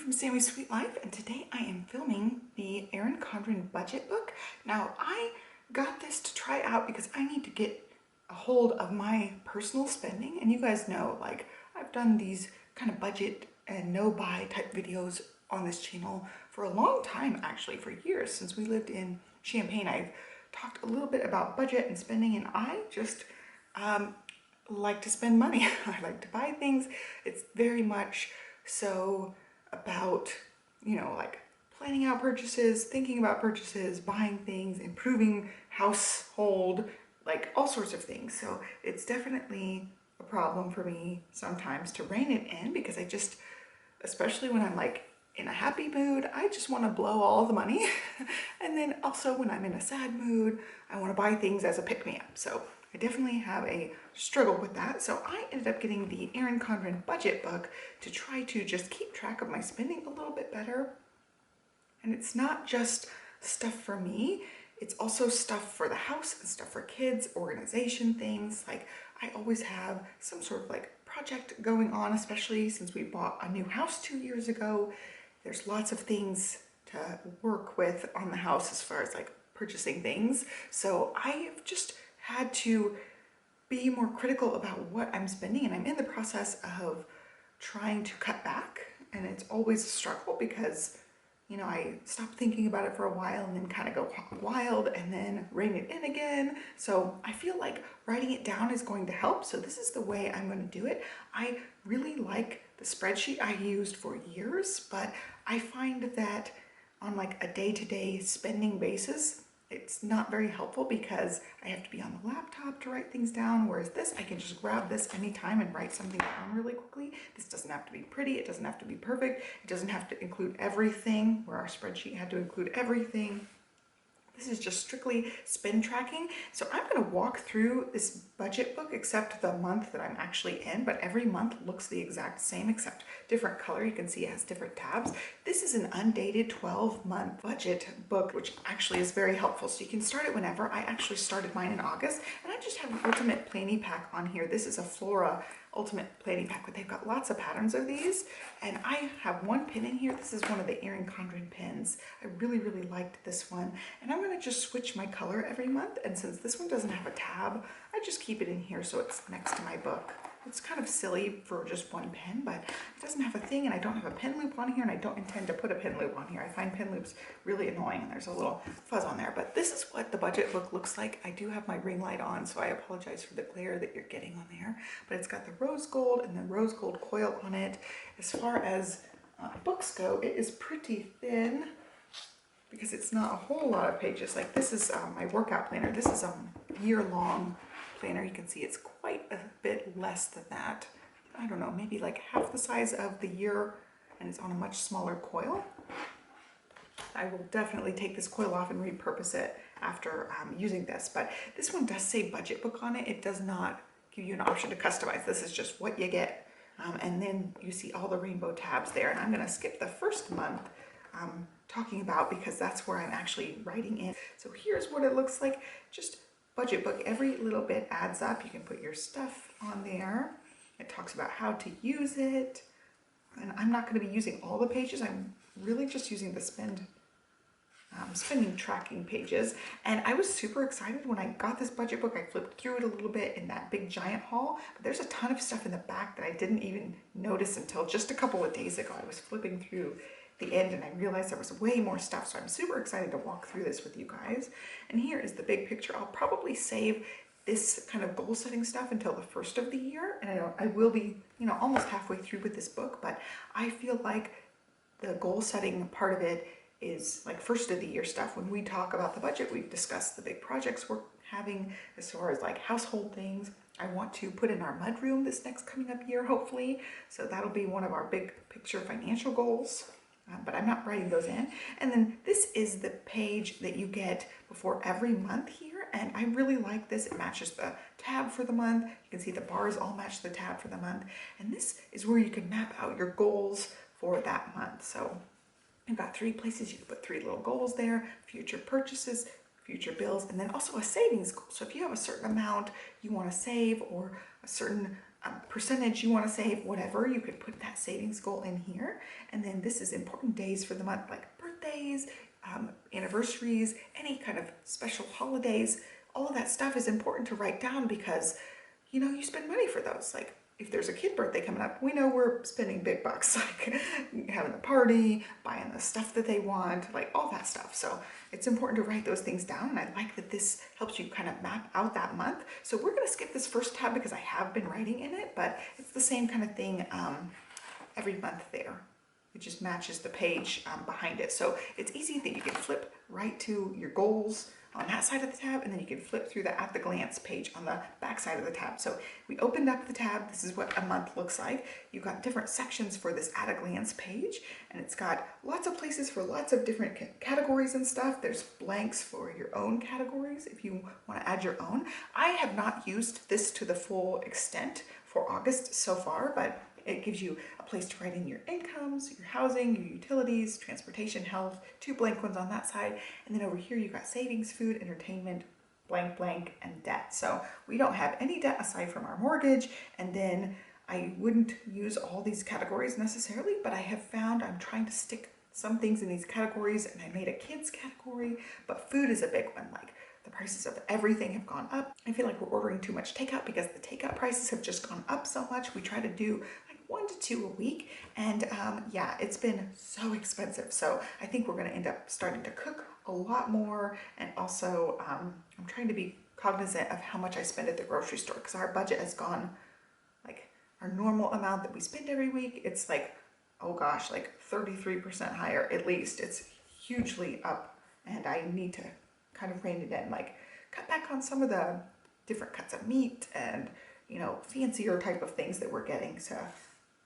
from Sami's Sweet Life, and today I am filming the Erin Condren budget book. Now, I got this to try out because I need to get a hold of my personal spending, and you guys know, like, I've done these kind of budget and no-buy type videos on this channel for a long time, actually, for years. Since we lived in Champaign, I've talked a little bit about budget and spending, and I just like to spend money. I like to buy things. It's very much so about, you know, like planning out purchases, thinking about purchases, buying things, improving household, like all sorts of things. So it's definitely a problem for me sometimes to rein it in, because I just, especially when I'm like in a happy mood, I just want to blow all the money. And then also when I'm in a sad mood, I want to buy things as a pick-me-up. So I definitely have a struggle with that. So I ended up getting the Erin Condren budget book to try to just keep track of my spending a little bit better. And it's not just stuff for me, it's also stuff for the house and stuff for kids, organization things. Like, I always have some sort of like project going on, especially since we bought a new house 2 years ago. There's lots of things to work with on the house as far as like purchasing things. So I've just had to be more critical about what I'm spending, and I'm in the process of trying to cut back, and it's always a struggle because, you know, I stop thinking about it for a while and then kind of go wild and then rein it in again. So I feel like writing it down is going to help. So this is the way I'm going to do it. I really like the spreadsheet I used for years, but I find that on like a day-to-day spending basis, it's not very helpful because I have to be on the laptop to write things down, whereas this, I can just grab this anytime and write something down really quickly. This doesn't have to be pretty, it doesn't have to be perfect, it doesn't have to include everything, where our spreadsheet had to include everything. This is just strictly spend tracking. So I'm going to walk through this budget book except the month that I'm actually in, but every month looks the exact same except different color. You can see it has different tabs. This is an undated 12-month budget book, which actually is very helpful. So you can start it whenever. I actually started mine in August, and I just have an Ultimate Planning Pack on here. This is a Flora Ultimate Planning Pack, but they've got lots of patterns of these, and I have one pin in here. This is one of the Erin Condren pins. I really liked this one, and I'm going to just switch my color every month, and since this one doesn't have a tab, I just keep it in here so it's next to my book. It's kind of silly for just one pen, but it doesn't have a thing, and I don't have a pen loop on here, and I don't intend to put a pen loop on here. I find pen loops really annoying, and there's a little fuzz on there, but this is what the budget book looks like. I do have my ring light on, so I apologize for the glare that you're getting on there, but it's got the rose gold and the rose gold coil on it. As far as books go, it is pretty thin because it's not a whole lot of pages. Like, this is my workout planner. This is a year-long planner. You can see it's quite a bit less than that. I don't know, maybe like half the size of the year, and it's on a much smaller coil. I will definitely take this coil off and repurpose it after using this, but this one does say budget book on it. It does not give you an option to customize. This is just what you get, and then you see all the rainbow tabs there, and I'm going to skip the first month talking about, because that's where I'm actually writing in. So here's what it looks like. Just budget book. Every little bit adds up. You can put your stuff on there. It talks about how to use it, and I'm not going to be using all the pages. I'm really just using the spending tracking pages. And I was super excited when I got this budget book. I flipped through it a little bit in that big giant haul, but there's a ton of stuff in the back that I didn't even notice until just a couple of days ago. I was flipping through the end and I realized there was way more stuff, so I'm super excited to walk through this with you guys. And here is the big picture. I'll probably save this kind of goal setting stuff until the first of the year, and I will be, you know, almost halfway through with this book, but I feel like the goal setting part of it is like first of the year stuff. When we talk about the budget, we've discussed the big projects we're having as far as like household things. I want to put in our mudroom this next coming up year, hopefully, so that'll be one of our big picture financial goals. But I'm not writing those in. And then this is the page that you get before every month here, and I really like this. It matches the tab for the month. You can see the bars all match the tab for the month, and this is where you can map out your goals for that month. So I've got 3 places you can put 3 little goals there: future purchases, future bills, and then also a savings goal. So if you have a certain amount you want to save, or a certain percentage you want to save, whatever, you could put that savings goal in here. And then this is important days for the month, like birthdays, anniversaries, any kind of special holidays. All of that stuff is important to write down because, you know, you spend money for those. Like if there's a kid birthday coming up, we know we're spending big bucks, like having a party, buying the stuff that they want, like all that stuff. So it's important to write those things down. And I like that this helps you kind of map out that month. So we're going to skip this first tab because I have been writing in it, but it's the same kind of thing every month there. It just matches the page behind it. So it's easy that you can flip right to your goals on that side of the tab, and then you can flip through the at the glance page on the back side of the tab. So we opened up the tab. This is what a month looks like. You've got different sections for this at a glance page, and it's got lots of places for lots of different categories and stuff. There's blanks for your own categories if you want to add your own. I have not used this to the full extent for August so far, but it gives you a place to write in your incomes, your housing, your utilities, transportation, health, 2 blank ones on that side. And then over here, you've got savings, food, entertainment, blank, blank, and debt. So we don't have any debt aside from our mortgage. And then I wouldn't use all these categories necessarily, but I have found I'm trying to stick some things in these categories, and I made a kids category, but food is a big one. Like the prices of everything have gone up. I feel like we're ordering too much takeout because the takeout prices have just gone up so much. We try to do 1 to 2 a week, and yeah, it's been so expensive. So I think we're going to end up starting to cook a lot more, and also I'm trying to be cognizant of how much I spend at the grocery store, because our budget has gone, like our normal amount that we spend every week, it's like, oh gosh, like 33% higher at least. It's hugely up, and I need to kind of rein it in, like cut back on some of the different cuts of meat and, you know, fancier type of things that we're getting to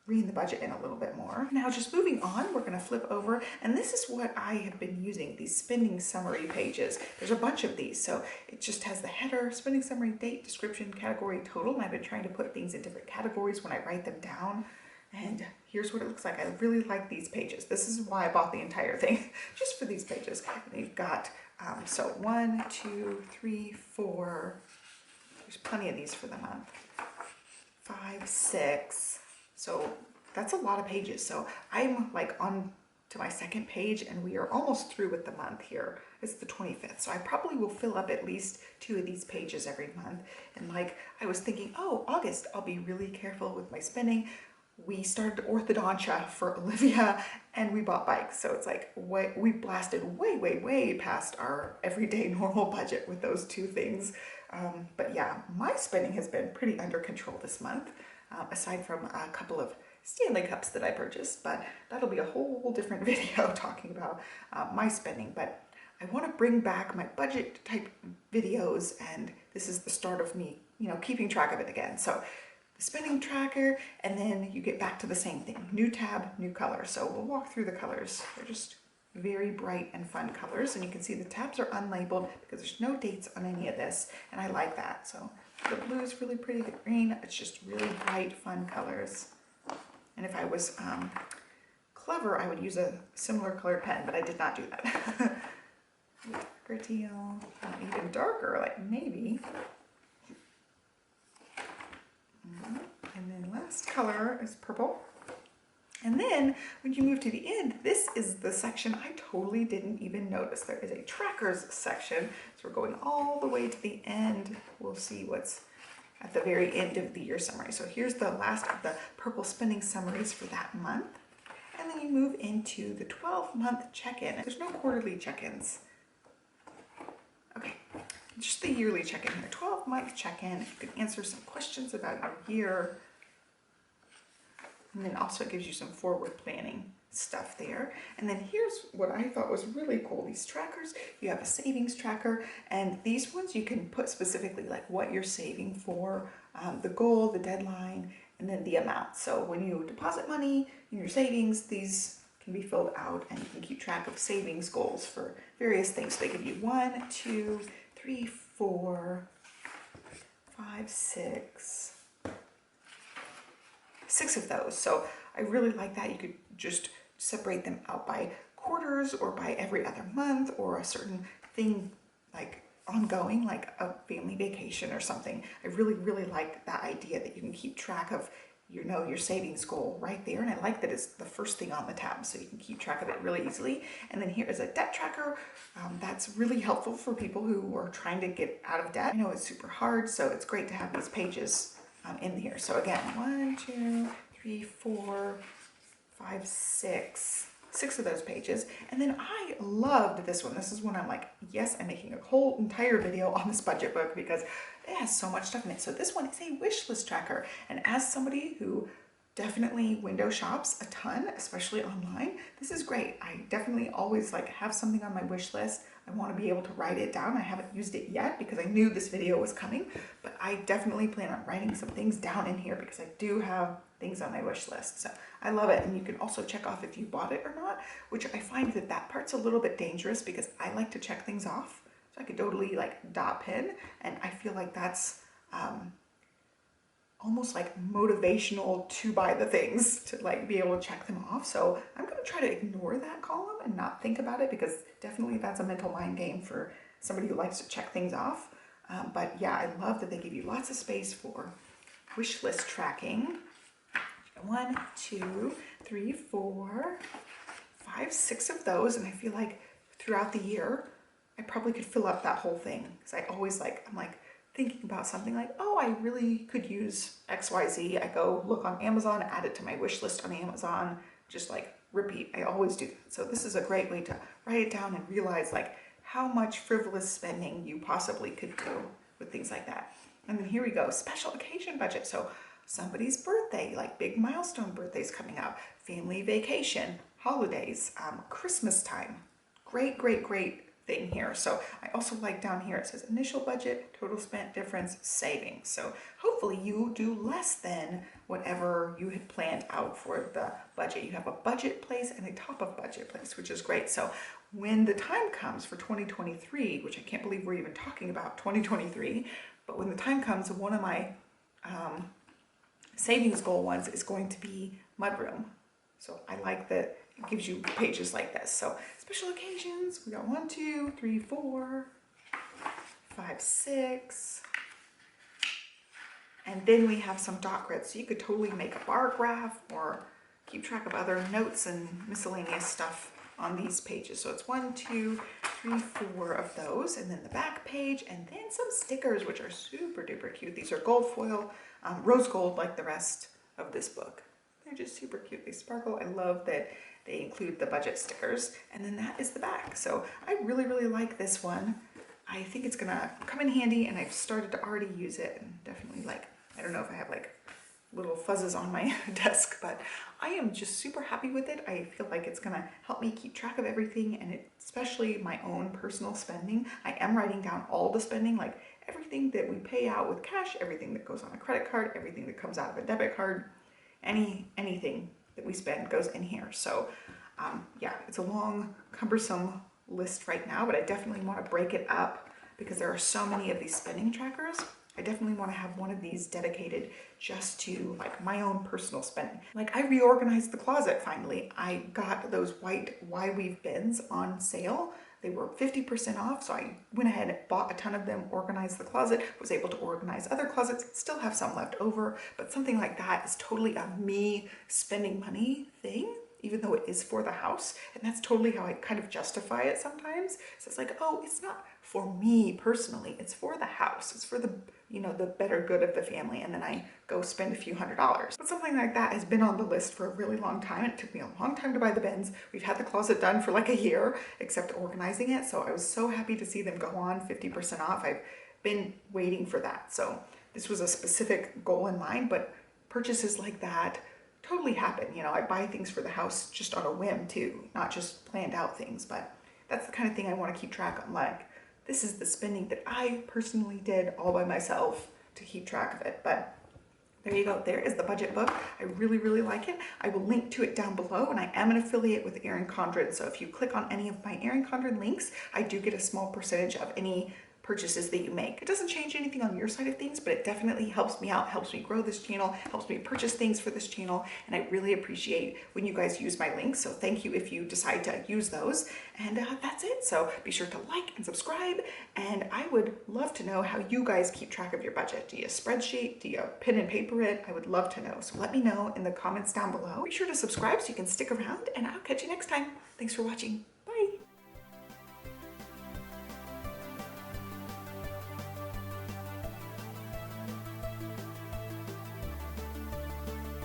rein the budget in a little bit more. Now, just moving on, we're going to flip over, and this is what I have been using, these spending summary pages. There's a bunch of these, so it just has the header, spending summary, date, description, category, total, and I've been trying to put things in different categories when I write them down. And here's what it looks like. I really like these pages. This is why I bought the entire thing, just for these pages. And you've got, so 1, 2, 3, 4, there's plenty of these for the month, 5, 6, so that's a lot of pages. So I'm like on to my second page, and we are almost through with the month here. It's the 25th. So I probably will fill up at least 2 of these pages every month. And like I was thinking, oh, August, I'll be really careful with my spending. We started orthodontia for Olivia, and we bought bikes. So it's like we blasted way past our everyday normal budget with those 2 things. But yeah, my spending has been pretty under control this month. Aside from a couple of Stanley cups that I purchased, but that'll be a whole different video talking about my spending. But I want to bring back my budget type videos, and this is the start of me, you know, keeping track of it again. So the spending tracker, and then you get back to the same thing. New tab, new color. So we'll walk through the colors. They're just very bright and fun colors, and you can see the tabs are unlabeled because there's no dates on any of this, and I like that. So the blue is really pretty, the green, it's just really bright, fun colors. And if I was clever, I would use a similar colored pen, but I did not do that. Darker teal, even darker, like navy. And then last color is purple. And then when you move to the end, this is the section I totally didn't even notice. There is a trackers section. So we're going all the way to the end. We'll see what's at the very end of the year summary. So here's the last of the purple spending summaries for that month. And then you move into the 12-month check-in. There's no quarterly check-ins. Okay, just the yearly check-in here. 12-month check-in. You can answer some questions about your year. And then also it gives you some forward planning stuff there. And then here's what I thought was really cool. These trackers, you have a savings tracker, and these ones you can put specifically like what you're saving for, the goal, the deadline, and then the amount. So when you deposit money in your savings, these can be filled out, and you can keep track of savings goals for various things. So they give you 1, 2, 3, 4, 5, 6 of those. So I really like that. You could just separate them out by quarters or by every other month or a certain thing like ongoing, like a family vacation or something. I really, really like that idea that you can keep track of, you know, your savings goal right there. And I like that it's the first thing on the tab, so you can keep track of it really easily. And then here is a debt tracker. That's really helpful for people who are trying to get out of debt. I know it's super hard, so it's great to have these pages in here. So again, 1, 2, 3, 4, 5, 6. 6 of those pages. And then I loved this one. This is when I'm like, yes, I'm making a whole entire video on this budget book because it has so much stuff in it. So this one is a wish list tracker. And as somebody who definitely window shops a ton, especially online, this is great. I definitely always like have something on my wish list. I want to be able to write it down. I haven't used it yet because I knew this video was coming, but I definitely plan on writing some things down in here because I do have things on my wish list. So I love it. And you can also check off if you bought it or not, which I find that that part's a little bit dangerous because I like to check things off. So I could totally like dot pin, and I feel like that's almost like motivational to buy the things, to like be able to check them off. So I'm going to try to ignore that column and not think about it because definitely that's a mental mind game for somebody who likes to check things off. But yeah, I love that they give you lots of space for wish list tracking. 1, 2, 3, 4, 5, 6 of those. And I feel like throughout the year, I probably could fill up that whole thing. Because I always like, I'm like thinking about something like, oh, I really could use XYZ. I go look on Amazon, add it to my wish list on Amazon, just like repeat. I always do that. So this is a great way to write it down and realize like how much frivolous spending you possibly could do with things like that. And then here we go, special occasion budget. So somebody's birthday, like big milestone birthdays coming up, family vacation, holidays, Christmas time. Great, great, great thing here. So I also like down here, it says initial budget, total spent, difference, savings. So hopefully you do less than whatever you had planned out for the budget. You have a budget place and a top of budget place, which is great. So when the time comes for 2023, which I can't believe we're even talking about 2023, but when the time comes, one of my savings goal ones is going to be mudroom. So I like that it gives you pages like this. So special occasions, we got 1, 2, 3, 4, 5, 6. And then we have some dot grids. So you could totally make a bar graph or keep track of other notes and miscellaneous stuff on these pages. So it's 1, 2, 3, 4 of those, and then the back page, and then some stickers, which are super duper cute. These are gold foil, rose gold, like the rest of this book. They're just super cute. They sparkle. I love that they include the budget stickers, and then that is the back. So I really, really like this one. I think it's gonna come in handy, and I've started to already use it, and definitely like, I don't know if I have like little fuzzes on my desk, but I am just super happy with it. I feel like it's gonna help me keep track of everything, and especially my own personal spending. I am writing down all the spending, like everything that we pay out with cash, everything that goes on a credit card, everything that comes out of a debit card, anything that we spend goes in here. So yeah, it's a long, cumbersome list right now, but I definitely want to break it up because there are so many of these spending trackers. I definitely want to have one of these dedicated just to like my own personal spending. Like I reorganized the closet finally. I got those white Y-weave bins on sale. They were 50% off, so I went ahead and bought a ton of them, organized the closet, was able to organize other closets, still have some left over, but something like that is totally a me spending money thing, even though it is for the house. And that's totally how I kind of justify it sometimes. So it's like, oh, it's not for me personally, it's for the house. It's for the, you know, the better good of the family. And then I go spend a few $100s. But something like that has been on the list for a really long time. It took me a long time to buy the bins. We've had the closet done for like a year, except organizing it. So I was so happy to see them go on 50% off. I've been waiting for that. So this was a specific goal in mind, but purchases like that totally happen. You know, I buy things for the house just on a whim too, not just planned out things, but that's the kind of thing I want to keep track of. Like, this is the spending that I personally did all by myself to keep track of it. But there you go. There is the budget book. I really, really like it. I will link to it down below, and I am an affiliate with Erin Condren. So if you click on any of my Erin Condren links, I do get a small percentage of any purchases that you make. It doesn't change anything on your side of things, but it definitely helps me out, helps me grow this channel, helps me purchase things for this channel, and I really appreciate when you guys use my links. So thank you if you decide to use those. And that's it. So be sure to like and subscribe, and I would love to know how you guys keep track of your budget. Do you spreadsheet? Do you pen and paper it? I would love to know. So let me know in the comments down below. Be sure to subscribe so you can stick around, and I'll catch you next time. Thanks for watching.